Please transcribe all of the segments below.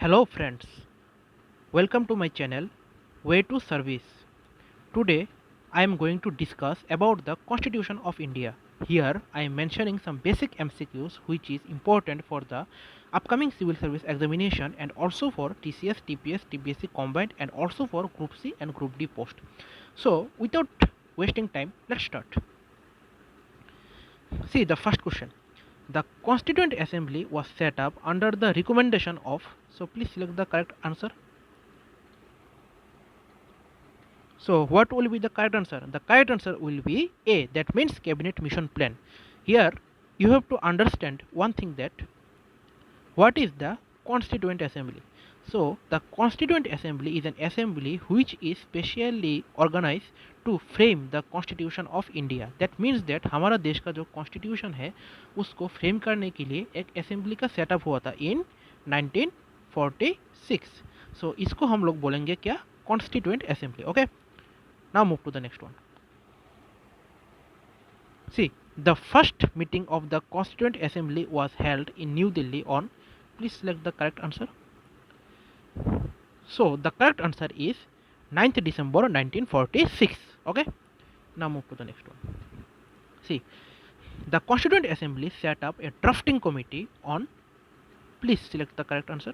Hello friends, welcome to my channel Way to Service. Today I am going to discuss about the Constitution of India. Here I am mentioning some basic MCQs which is important for the upcoming civil service examination and also for TCS, TPS, TPSC combined and also for Group C and Group D post. So without wasting time, let's start. See the first question. The Constituent Assembly was set up under the recommendation of, so please select the correct answer. So what will be the correct answer? The correct answer will be A, that means cabinet mission plan. Here you have to understand one thing, that what is the Constituent Assembly. So the Constituent Assembly is an assembly which is specially organized to frame the Constitution of India. That means that हमारा देश का जो Constitution है उसको frame करने के लिए एक assembly का सेटअप हुआ था in 1946. So इसको हम लोग बोलेंगे क्या? Constituent Assembly. Okay. Now move to the next one. See, the first meeting of the Constituent Assembly was held in New Delhi on, please select the correct answer. So the correct answer is 9th December 1946. Okay. Now move to the next one. See, the Constituent Assembly set up a drafting committee on, please select the correct answer.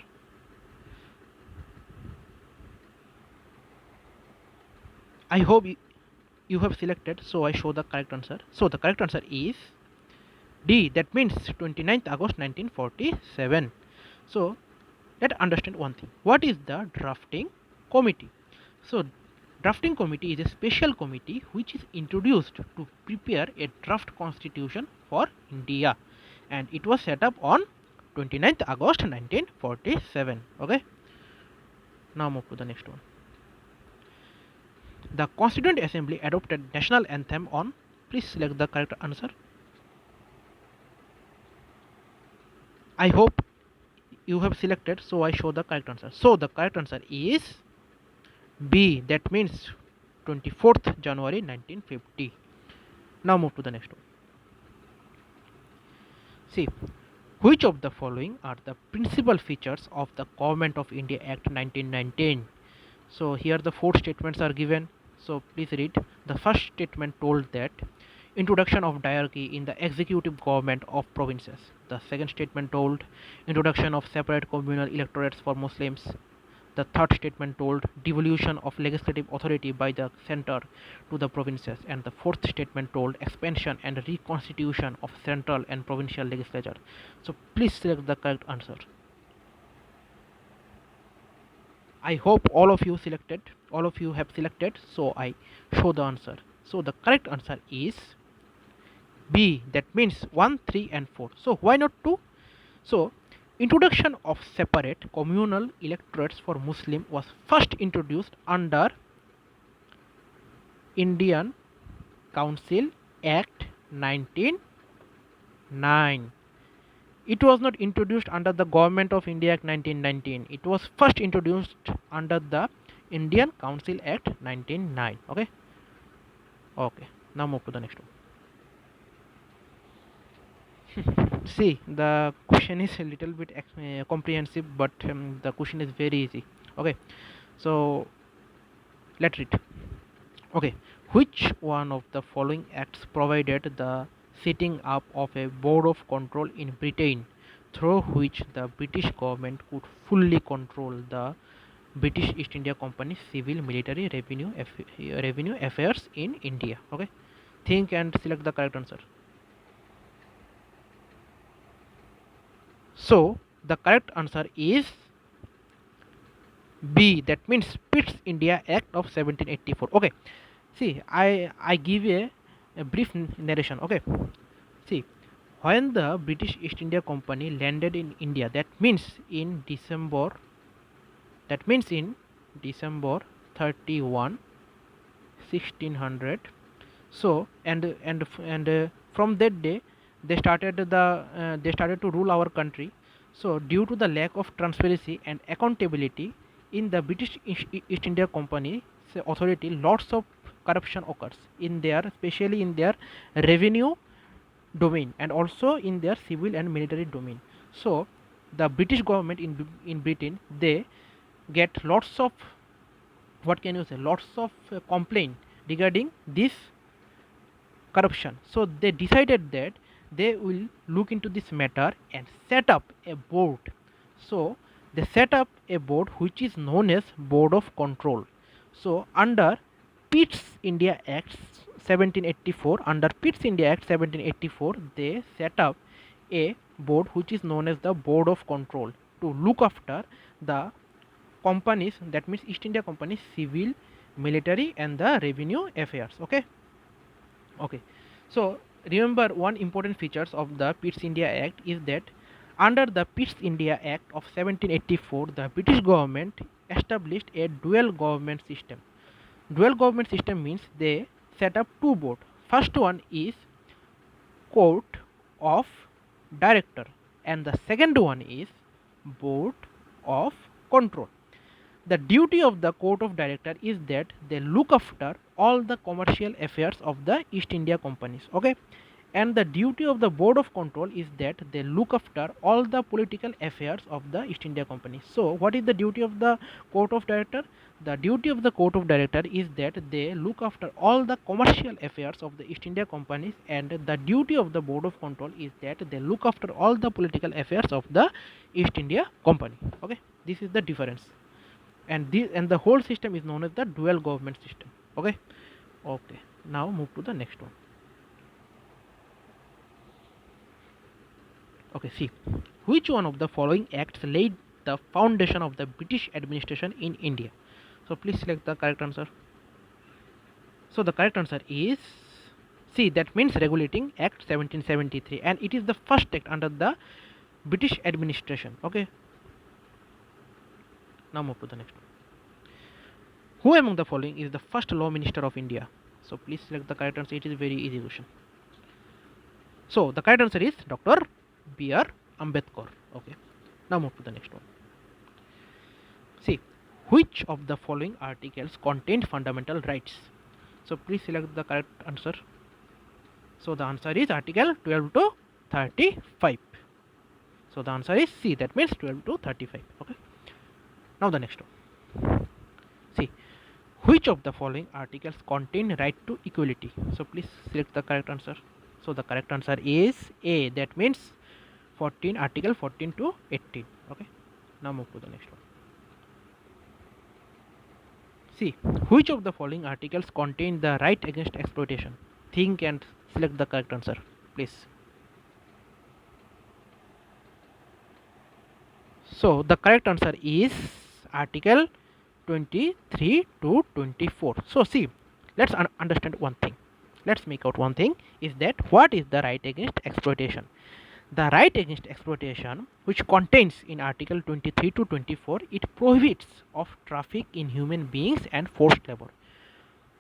I hope you have selected, so I show the correct answer. So the correct answer is D, that means 29th August 1947. So let's understand one thing. What is the drafting committee? So drafting committee is a special committee which is introduced to prepare a draft constitution for India, and it was set up on 29th August 1947. Okay. Now move to the next one. The Constituent Assembly adopted national anthem on, please select the correct answer. I hope you have selected, so I show the correct answer. So the correct answer is B, that means 24th January 1950. Now move to the next one. See, which of the following are the principal features of the Government of India Act 1919? So here the four statements are given. So please read. The first statement told that introduction of diarchy in the executive government of provinces. The second statement told introduction of separate communal electorates for Muslims. The third statement told devolution of legislative authority by the center to the provinces, and the fourth statement told expansion and reconstitution of central and provincial legislature. So please select the correct answer. I hope all of you have selected, so I show the answer. So the correct answer is B, that means 1, 3 and 4. So why not 2? So introduction of separate communal electorates for Muslim was first introduced under Indian Council Act 1909. It was not introduced under the Government of India Act 1919. It was first introduced under the Indian Council Act 1909. Okay. Okay. Now move to the next one. See, the question is a little bit comprehensive, but the question is very easy. Okay. So let's read. Okay. Which one of the following acts provided the setting up of a board of control in Britain, through which the British government could fully control the British East India Company's civil, military, revenue affairs in India? Okay, think and select the correct answer. So the correct answer is B, that means Pitt's India Act of 1784. Okay, see, I give a brief narration. Okay, see, when the British East India Company landed in India, that means in December 31, 1600. So and from that day they started to rule our country. So due to the lack of transparency and accountability in the British East India Company authority, lots of corruption occurs in their, especially in their revenue domain and also in their civil and military domain. So the British government in Britain, they get lots of, what can you say, lots of complaint regarding this corruption. So they decided that they will look into this matter and set up a board. So they set up a board which is known as Board of Control. So under Pitt's India Act 1784, under Pitt's India Act 1784, they set up a board which is known as the Board of Control to look after the companies, that means East India Company civil, military and the revenue affairs. Okay. So remember, one important features of the Pitt's India Act is that under the Pitt's India Act of 1784, the British government established a dual government system. Dual government system means they set up two boards. First one is Court of Director and the second one is Board of Control. The duty of the Court of Director is that they look after all the commercial affairs of the East India companies. Okay, and the duty of the Board of Control is that they look after all the political affairs of the East India company. So what is the duty of the Court of Director? The duty of the Court of Director is that they look after all the commercial affairs of the East India companies, and the duty of the Board of Control is that they look after all the political affairs of the East India company. Okay, this is the difference, and the whole system is known as the dual government system. Okay. Now move to the next one. Okay, see, which one of the following acts laid the foundation of the British administration in India? So please select the correct answer. So the correct answer is C, that means Regulating Act 1773, and it is the first act under the British administration. Okay. Now move to the next one. Who among the following is the first law minister of India? So please select the correct answer. It is a very easy question. So the correct answer is Dr. B.R. Ambedkar. Okay. Now move to the next one. See, which of the following articles contain fundamental rights? So please select the correct answer. So the answer is Article 12 to 35. So the answer is C, that means 12 to 35. Okay. Now the next one. See, which of the following articles contain right to equality? So please select the correct answer. So the correct answer is A, that means Article 14 to 18. Okay. Now move to the next one. See, which of the following articles contain the right against exploitation? Think and select the correct answer, please. So the correct answer is Article 23 to 24. So see, let's understand one thing. Let's make out one thing, is that what is the right against exploitation? The right against exploitation, which contains in Article 23 to 24, it prohibits of traffic in human beings and forced labor.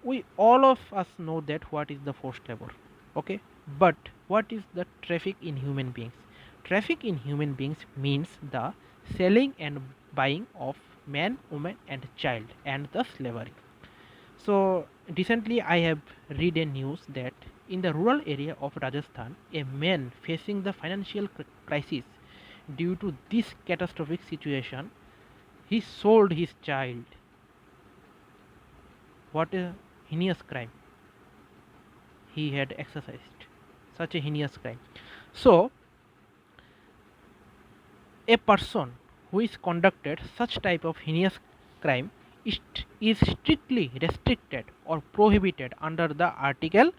We all of us know that what is the forced labor. Okay, but what is the traffic in human beings? Traffic in human beings means the selling and buying of man, woman and child, and the slavery. So recently I have read a news that in the rural area of Rajasthan, a man facing the financial crisis due to this catastrophic situation, he sold his child. What a heinous crime he had exercised. Such a heinous crime. So a person who is conducted such type of heinous crime is strictly restricted or prohibited under the Article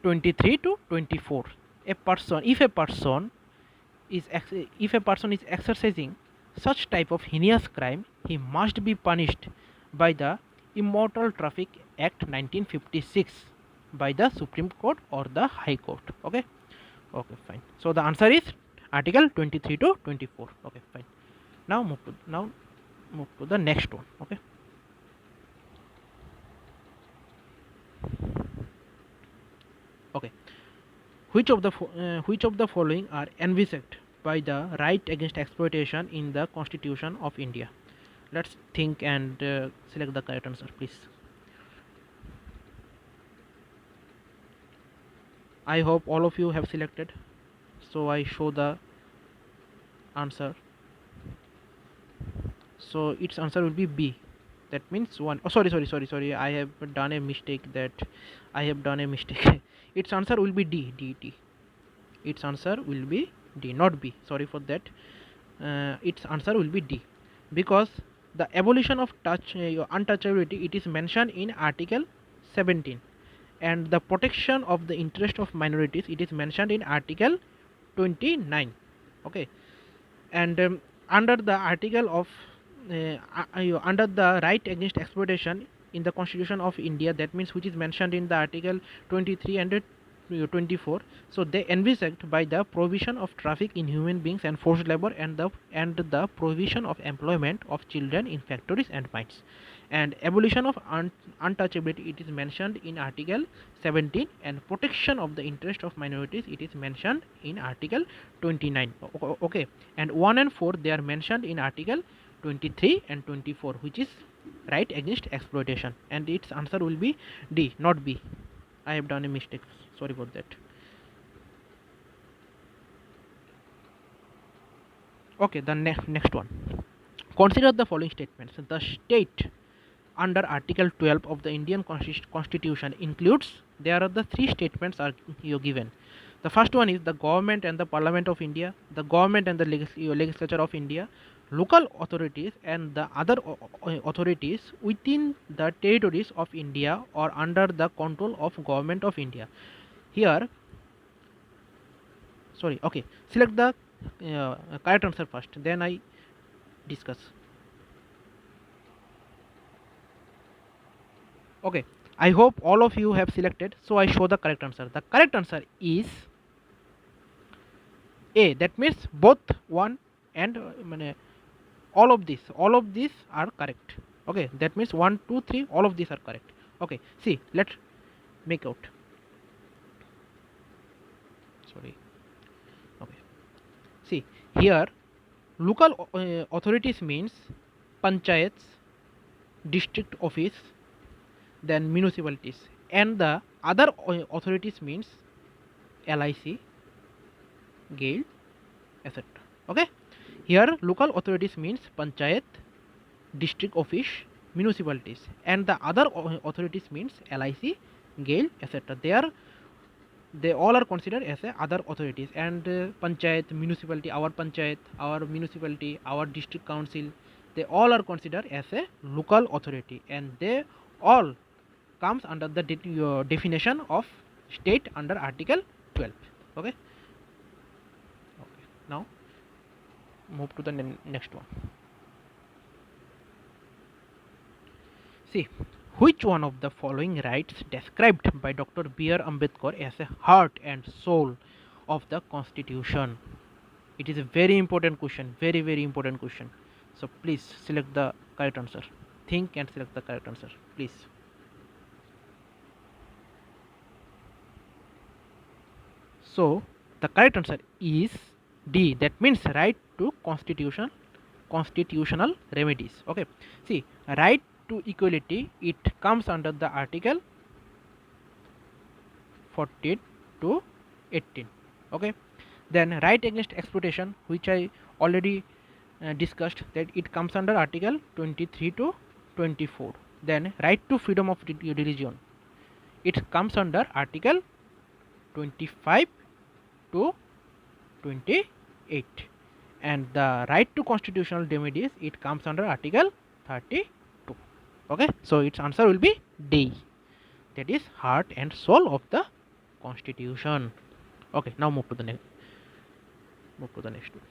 23 to 24. If a person is exercising such type of heinous crime, he must be punished by the Immortal Traffic Act 1956 by the Supreme Court or the High Court. Okay, fine. So the answer is Article 23 to 24. Okay, fine. Now move to the next one. Okay. Okay. Which of the following are envisaged by the right against exploitation in the Constitution of India? Let's think and select the correct answer, please. I hope all of you have selected. So I show the answer. So its answer will be B. That means one. Oh, sorry. I have done a mistake. Its answer will be D. D. Its answer will be D, not B. Sorry for that. Its answer will be D, because the abolition of untouchability, it is mentioned in Article 17, and the protection of the interest of minorities, it is mentioned in Article 29. Okay, and under the article of under the right against exploitation in the Constitution of India, that means which is mentioned in the Article 23 and 24. So they envisaged by the prohibition of traffic in human beings and forced labor, and the prohibition of employment of children in factories and mines, and abolition of untouchability, it is mentioned in Article 17, and protection of the interest of minorities, it is mentioned in Article 29. Okay, and 1 and 4, they are mentioned in Article 23 and 24, which is right against exploitation, and its answer will be D, not B. I have done a mistake, sorry for that. Okay, the next one. Consider the following statements. The state under Article 12 of the Indian Constitution includes, there are the three statements are given. The first one is the government and the Parliament of India, the government and the legislature of India, local authorities and the other authorities within the territories of India or under the control of government of India. Here, sorry, okay, select the correct answer first, then I discuss. Okay, I hope all of you have selected, so I show the correct answer. The correct answer is A. That means both 1 and all of these are correct. Okay, that means 1, 2, 3, all of these are correct. Okay, see, let's make out. Sorry. Okay, see here, local authorities means panchayats, district office, then municipalities, and the other authorities means LIC, GAIL, etc. Okay, here local authorities means panchayat, district office, municipalities, and the other authorities means LIC, GAIL, etc. They all are considered as other authorities, and panchayat, municipality, our municipality, our district council, they all are considered as a local authority, and they all comes under the definition of state under Article 12. Okay. Okay, now move to the next one. See, which one of the following rights described by Dr. B.R. Ambedkar as a heart and soul of the Constitution? It is a very important question, very important question. So please select the correct answer. Think and select the correct answer, please. So the correct answer is D. That means right to constitutional remedies. Okay. See, right to equality, it comes under the Article 14 to 18. Okay. Then right against exploitation, which I already discussed, that it comes under Article 23 to 24. Then right to freedom of religion, it comes under Article 25 to 28, and the right to constitutional remedies, it comes under Article 32. Okay, so its answer will be D, that is heart and soul of the Constitution. Okay, now move to the next one.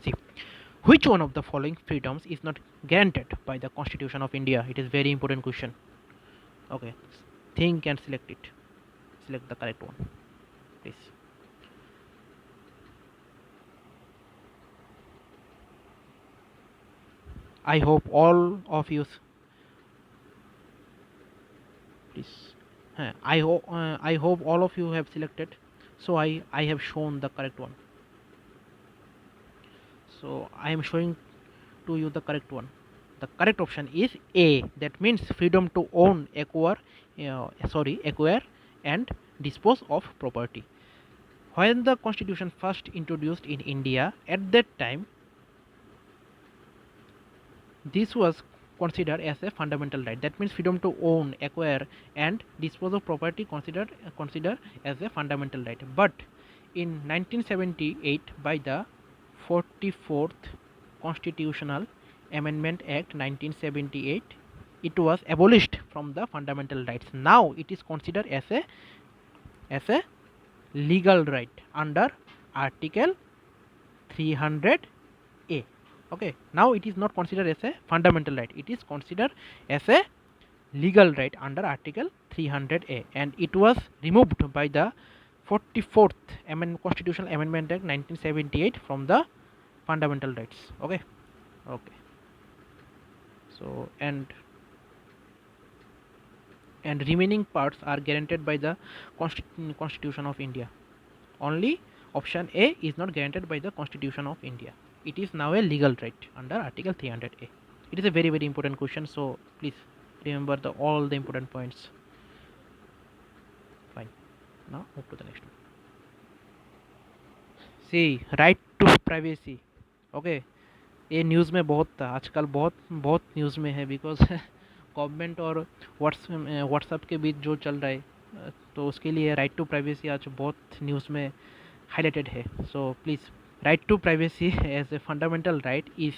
See, which one of the following freedoms is not guaranteed by the Constitution of India? It is very important question. Okay, think and select it. Select the correct one, please. I hope all of you, please. I hope all of you have selected. So I have shown the correct one. So I am showing to you the correct one. The correct option is A. That means freedom to own, acquire, and dispose of property. When the constitution first introduced in India, at that time this was considered as a fundamental right. That means freedom to own, acquire and dispose of property considered as a fundamental right. But in 1978, by the 44th Constitutional Amendment Act 1978, it was abolished from the fundamental rights. Now it is considered as a legal right under Article 300A. Okay, now it is not considered as a fundamental right, it is considered as a legal right under Article 300A, and it was removed by the 44th Constitutional Amendment Act 1978 from the fundamental rights. Okay. So and remaining parts are guaranteed by the Constitution of India. Only option A is not guaranteed by the Constitution of India. It is now a legal right under Article 300A. It is a very important question, so please remember all the important points. Fine. Now move to the next one. See, right to privacy. Okay, ये news में बहुत था आजकल, बहुत news में है, because government और WhatsApp के बीच जो चल रहा है, तो उसके लिए राइट टू प्राइवेसी आज बहुत न्यूज़ में हाईलाइटेड है. So please, right to privacy as a fundamental right is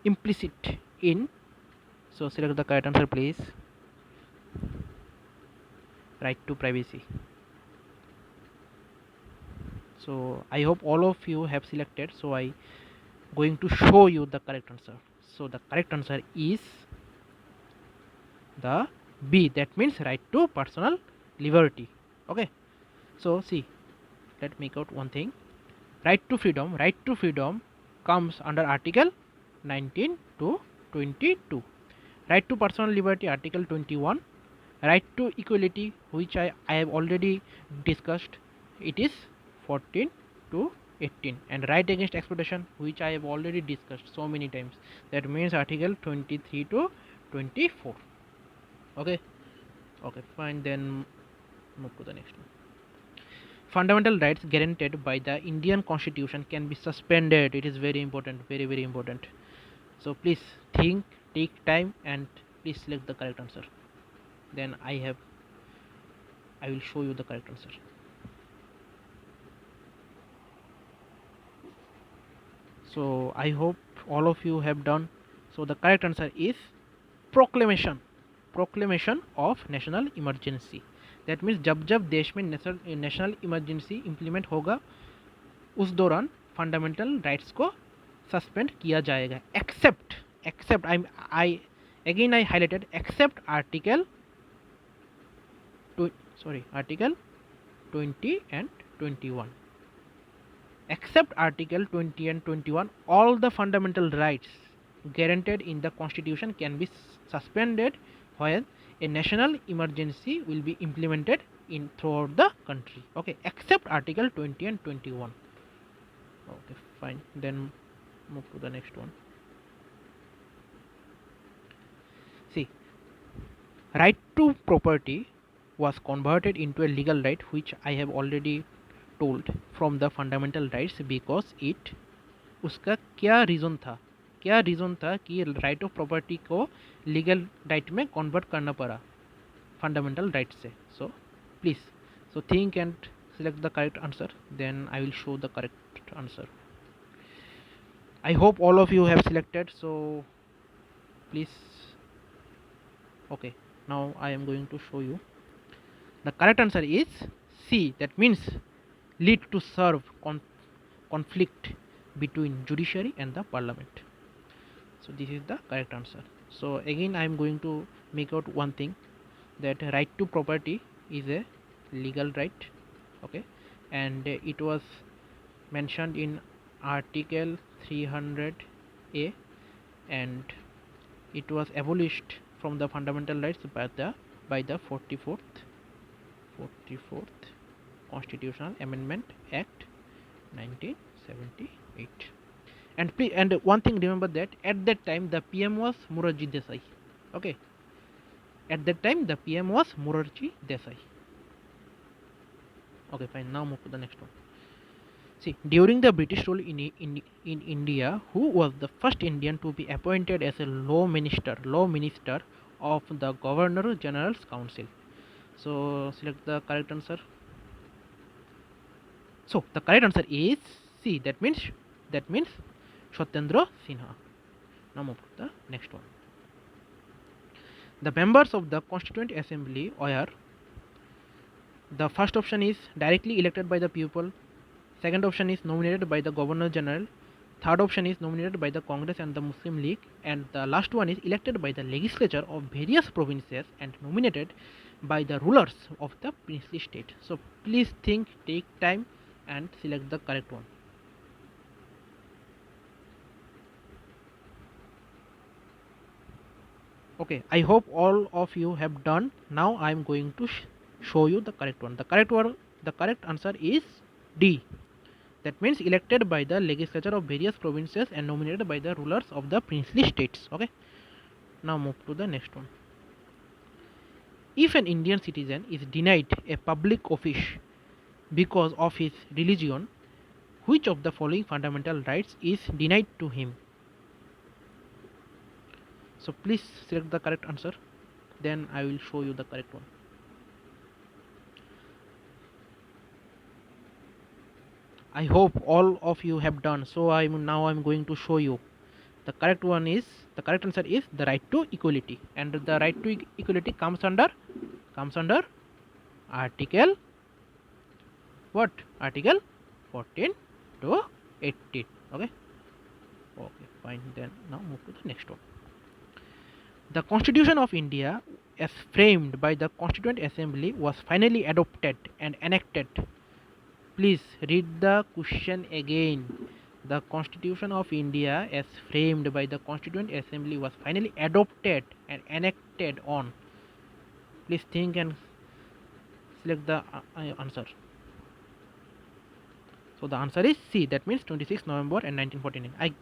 implicit in, so select the correct answer please, right to privacy. So I hope all of you have selected, so I going to show you the correct answer. So the correct answer is the B, that means right to personal liberty. Okay, so see, let's make out one thing. Right to freedom comes under Article 19 to 22. Right to personal liberty, Article 21. Right to equality, which I have already discussed, it is 14 to 18. And right against exploitation, which I have already discussed so many times, that means Article 23 to 24. Okay, fine, then move to the next one. Fundamental rights guaranteed by the Indian Constitution can be suspended. It is very important, very important. So please think, take time, and please select the correct answer. Then I will show you the correct answer. So I hope all of you have done. So the correct answer is proclamation of national emergency. That means जब देश में national emergency implement होगा, उस दौरान fundamental rights को suspend किया जाएगा, except I highlighted except article 20 and 21. Except Article 20 and 21, all the fundamental rights guaranteed in the Constitution can be suspended when a national emergency will be implemented throughout the country. Okay, except Article 20 and 21. Okay, fine. Then move to the next one. See, right to property was converted into a legal right, which I have already told, from the fundamental rights, because it उसका क्या reason था कि right of property को legal right में convert करना पड़ा fundamental right से. So please, so think and select the correct answer, then I will show the correct answer. I hope all of you have selected, so please. Okay, now I am going to show you. The correct answer is C, that means lead to serve conflict between judiciary and the parliament. So this is the correct answer. So again I am going to make out one thing, that right to property is a legal right. Okay, and it was mentioned in Article 300A, and it was abolished from the fundamental rights by the 44th Constitutional Amendment Act 1978. And one thing, remember that at that time the PM was Morarji Desai. Okay, at that time the PM was Morarji Desai. Okay, fine. Now move to the next one. See, during the British rule in India, who was the first Indian to be appointed as a law minister of the Governor General's Council? So select the correct answer. So the correct answer is C. That means Shatendra Sinha. Now move to the next one. The members of the Constituent Assembly were, the first option is directly elected by the people, second option is nominated by the Governor General, third option is nominated by the Congress and the Muslim League, and the last one is elected by the legislature of various provinces and nominated by the rulers of the princely state. So please think, take time and select the correct one. Okay, I hope all of you have done. Now I am going to show you the correct one. The correct answer is D. That means elected by the legislature of various provinces and nominated by the rulers of the princely states. Okay, now move to the next one. If an Indian citizen is denied a public office because of his religion, which of the following fundamental rights is denied to him? So please select the correct answer, then I will show you the correct one. I hope all of you have done. So I'm going to show you. The correct answer is the right to equality, and the right to equality comes under article what? Article 14 to 18. Okay, fine. Then now move to the next one. The Constitution of India, as framed by the Constituent Assembly, was finally adopted and enacted. Please read the question again. The Constitution of India, as framed by the Constituent Assembly, was finally adopted and enacted on. Please think and select the answer. So the answer is C. That means 26 November and 1949.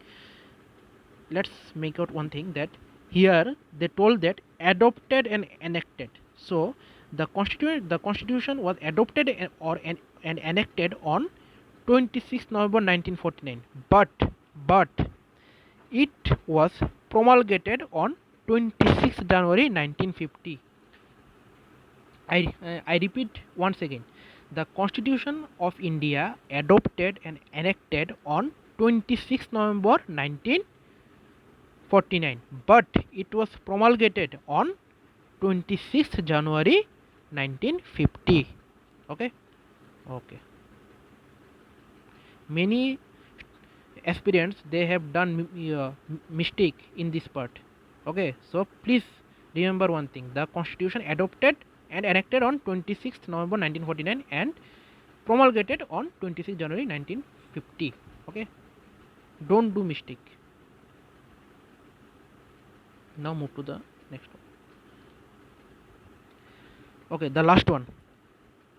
Let's make out one thing, that here they told that adopted and enacted. So the constitution was adopted and enacted on 26 November 1949, but it was promulgated on 26 January 1950. I repeat once again. The Constitution of India adopted and enacted on 26 November 1949, but it was promulgated on 26 January 1950. Okay. Many aspirants, they have done mistake in this part. Okay, so please remember one thing: the Constitution adopted and enacted on 26th November 1949 and promulgated on 26 January 1950. Okay, don't do mistake. Now move to the next one. Okay, the last one.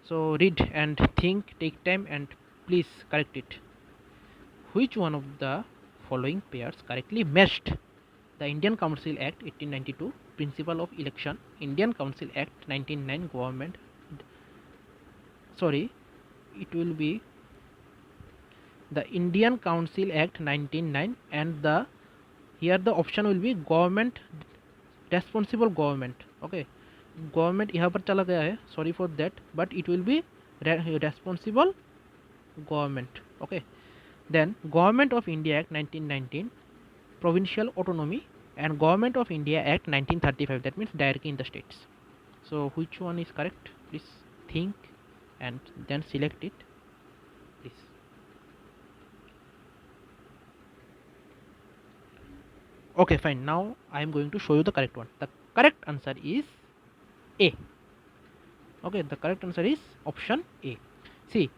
So read and think, take time and please correct it. Which one of the following pairs correctly matched the Indian Council Act 1892, Principle of Election, Indian Council Act 1909, Government? Sorry, it will be the Indian Council Act 1909, and here the option will be government, responsible government. Okay, government यहाँ पर चला गया है, sorry for that, but it will be responsible government. Okay, then Government of India Act 1919, Provincial Autonomy, and Government of India Act 1935, that means diarchy in the states. So which one is correct? Please think and then select it, please. Okay, fine. Now I am going to show you the correct one. The correct answer is A. Okay, the correct answer is option A. See,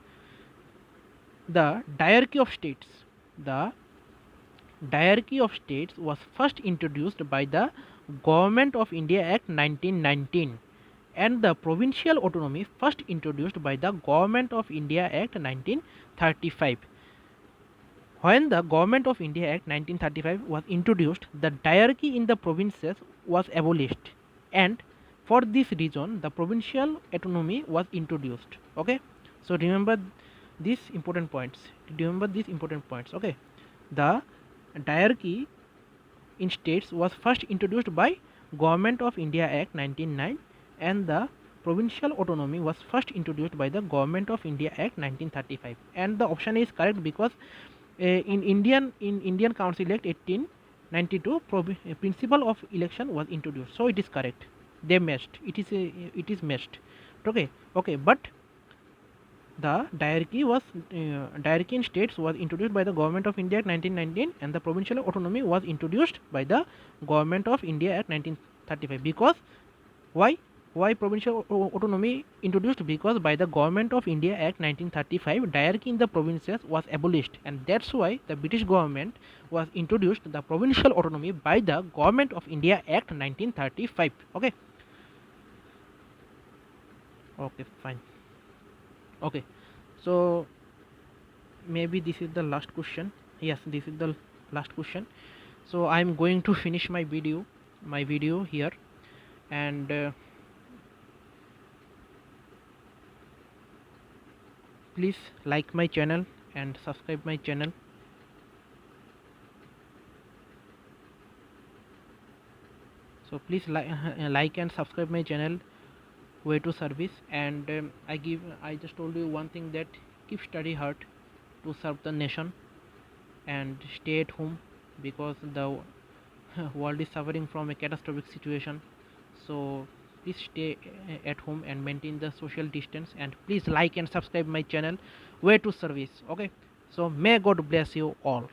the diarchy of states was first introduced by the Government of India Act 1919, and the provincial autonomy first introduced by the Government of India Act 1935. When the Government of India Act 1935 was introduced, the diarchy in the provinces was abolished, and for this reason the provincial autonomy was introduced. Okay, so remember these important points. Remember these important points. Okay, the diarchy in states was first introduced by Government of India Act 1909, and the provincial autonomy was first introduced by the Government of India Act 1935. And the option is correct because in Indian Council Act 1892 principle of election was introduced, so it is correct. They matched. It is matched. Okay, okay, but the diarchy in states was introduced by the Government of India Act 1919, and the provincial autonomy was introduced by the Government of India Act 1935. Because why? Why provincial autonomy introduced? Because by the Government of India Act 1935, diarchy in the provinces was abolished, and that's why the British government was introduced the provincial autonomy by the Government of India Act 1935. Okay. Okay, fine. Okay, so maybe this is the last question. Yes, this is the last question. So I'm going to finish my video here, and please like my channel and subscribe my channel. So please like and subscribe my channel, way to service. And I just told you one thing, that keep study hard to serve the nation, and stay at home because the world is suffering from a catastrophic situation. So please stay at home and maintain the social distance, and please like and subscribe my channel, way to service. Okay, so may God bless you all.